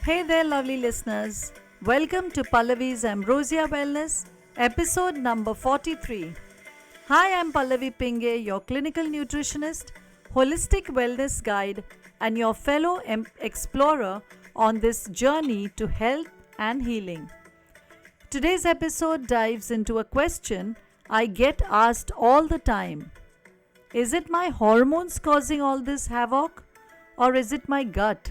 Hey there, lovely listeners. Welcome to Pallavi's Ambrosia Wellness, episode number 43. Hi, I'm Pallavi Pinge, your clinical nutritionist, holistic wellness guide, and your fellow explorer on this journey to health and healing. Today's episode dives into a question I get asked all the time. Is it my hormones causing all this havoc, or is it my gut?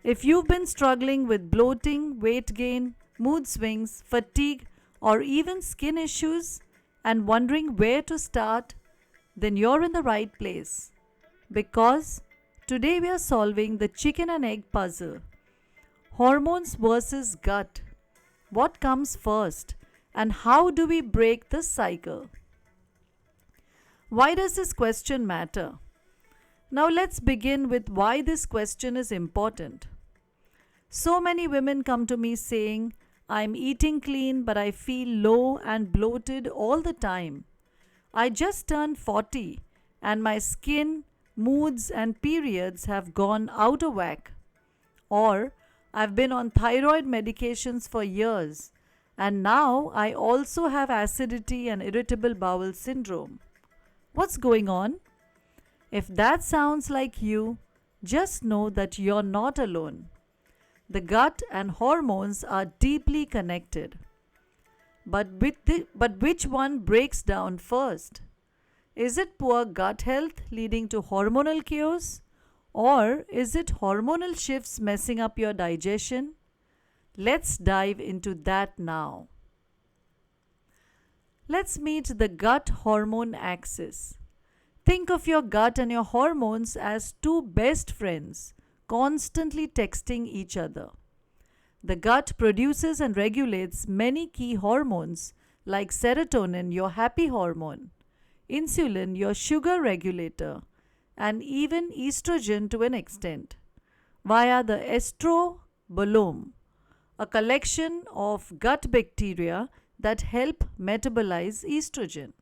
If you've been struggling with bloating, weight gain, mood swings, fatigue, or even skin issues and wondering where to start, then you're in the right place. Because today we are solving the chicken and egg puzzle. Hormones versus gut. What comes first? And how do we break the cycle? Why does this question matter? Now let's begin with why this question is important. So many women come to me saying, I'm eating clean but I feel low and bloated all the time. I just turned 40 and my skin, moods and periods have gone out of whack. Or I've been on thyroid medications for years and now I also have acidity and irritable bowel syndrome. What's going on? If that sounds like you, just know that you're not alone. The gut and hormones are deeply connected. But which one breaks down first? Is it poor gut health leading to hormonal chaos? Or is it hormonal shifts messing up your digestion? Let's dive into that now. Let's meet the gut hormone axis. Think of your gut and your hormones as two best friends constantly texting each other. The gut produces and regulates many key hormones like serotonin, your happy hormone, insulin, your sugar regulator, and even estrogen to an extent, via the estrobolome, a collection of gut bacteria that help metabolize estrogen.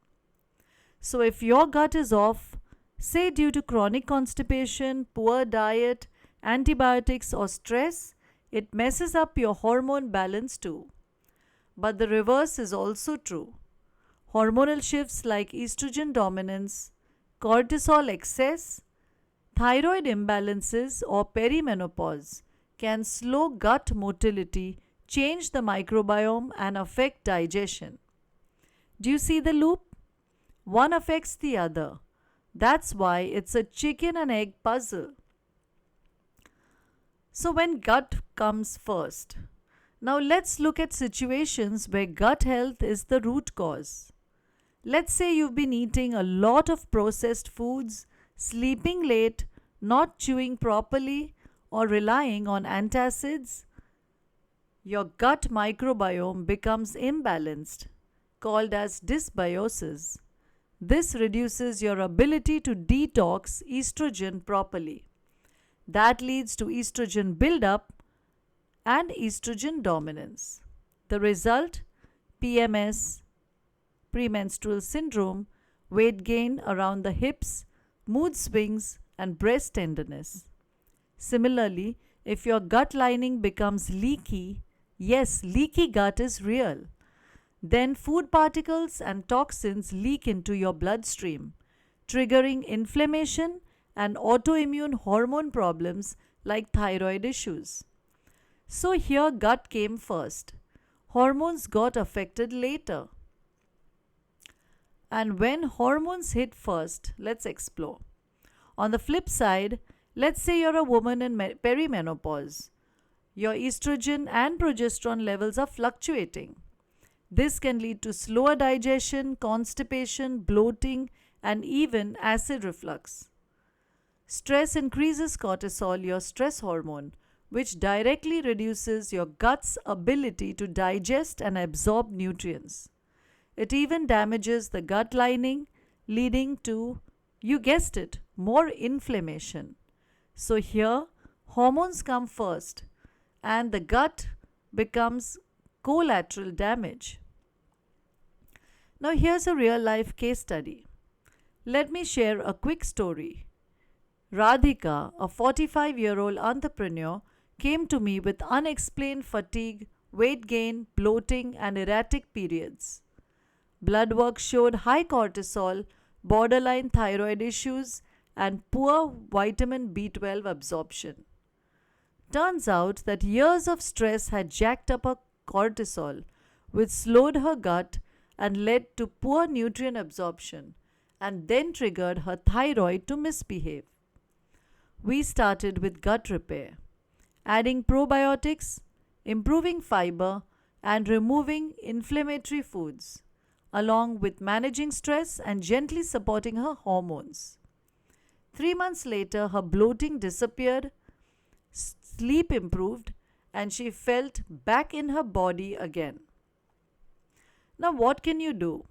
So if your gut is off, say due to chronic constipation, poor diet, antibiotics or stress, it messes up your hormone balance too. But the reverse is also true. Hormonal shifts like estrogen dominance, cortisol excess, thyroid imbalances or perimenopause can slow gut motility, change the microbiome and affect digestion. Do you see the loop? One affects the other. That's why it's a chicken and egg puzzle. So when gut comes first. Now let's look at situations where gut health is the root cause. Let's say you've been eating a lot of processed foods, sleeping late, not chewing properly, or relying on antacids. Your gut microbiome becomes imbalanced, called as dysbiosis. This reduces your ability to detox estrogen properly. That leads to estrogen buildup and estrogen dominance. The result? PMS, premenstrual syndrome, weight gain around the hips, mood swings, and breast tenderness. Similarly, if your gut lining becomes leaky, yes, leaky gut is real. Then food particles and toxins leak into your bloodstream, triggering inflammation and autoimmune hormone problems like thyroid issues. So here gut came first. Hormones got affected later. And when hormones hit first, let's explore. On the flip side, let's say you're a woman in perimenopause. Your estrogen and progesterone levels are fluctuating. This can lead to slower digestion, constipation, bloating, and even acid reflux. Stress increases cortisol, your stress hormone, which directly reduces your gut's ability to digest and absorb nutrients. It even damages the gut lining, leading to, you guessed it, more inflammation. So here, hormones come first, and the gut becomes collateral damage. Now, here's a real life case study. Let me share a quick story. Radhika, a 45-year-old entrepreneur, came to me with unexplained fatigue, weight gain, bloating, and erratic periods. Blood work showed high cortisol, borderline thyroid issues, and poor vitamin B12 absorption. Turns out that years of stress had jacked up her cortisol, which slowed her gut and led to poor nutrient absorption, and then triggered her thyroid to misbehave. We started with gut repair, adding probiotics, improving fiber, and removing inflammatory foods, along with managing stress and gently supporting her hormones. 3 months later, her bloating disappeared, sleep improved, and she felt back in her body again. Now, what can you do?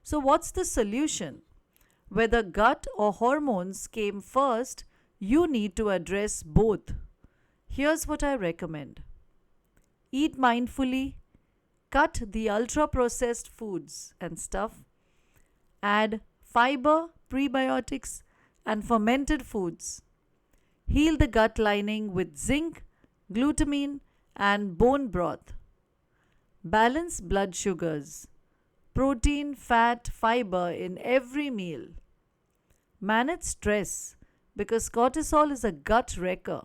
So, what's the solution? Whether gut or hormones came first, you need to address both. Here's what I recommend: eat mindfully, cut the ultra processed foods and stuff, add fiber, prebiotics, and fermented foods. Heal the gut lining with zinc, glutamine, and bone broth. Balance blood sugars, protein, fat, fiber in every meal. Manage stress because cortisol is a gut wrecker.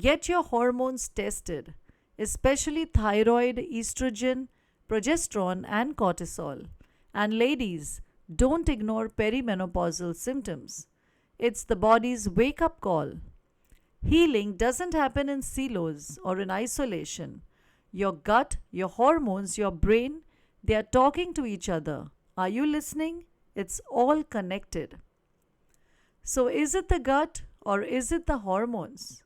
Get your hormones tested, especially thyroid, estrogen, progesterone, and cortisol. And ladies, don't ignore perimenopausal symptoms. It's the body's wake up call. Healing doesn't happen in silos or in isolation. Your gut, your hormones, your brain, they are talking to each other. Are you listening? It's all connected. So, is it the gut or is it the hormones?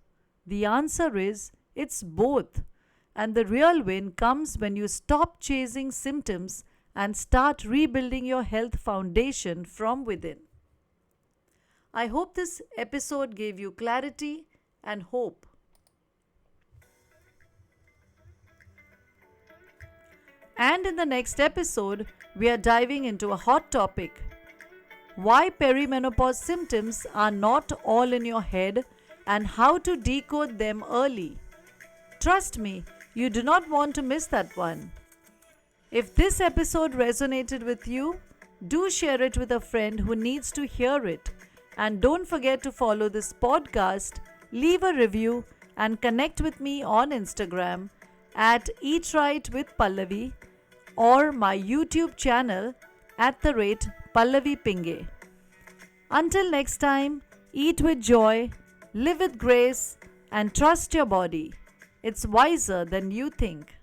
The answer is it's both. And the real win comes when you stop chasing symptoms and start rebuilding your health foundation from within. I hope this episode gave you clarity and hope. And in the next episode, we are diving into a hot topic: why perimenopause symptoms are not all in your head and how to decode them early. Trust me, you do not want to miss that one. If this episode resonated with you, do share it with a friend who needs to hear it. And don't forget to follow this podcast, leave a review, and connect with me on Instagram at Eat Right with Pallavi or my YouTube channel at @Pallavi Pinge. Until next time, eat with joy, live with grace, and trust your body. It's wiser than you think.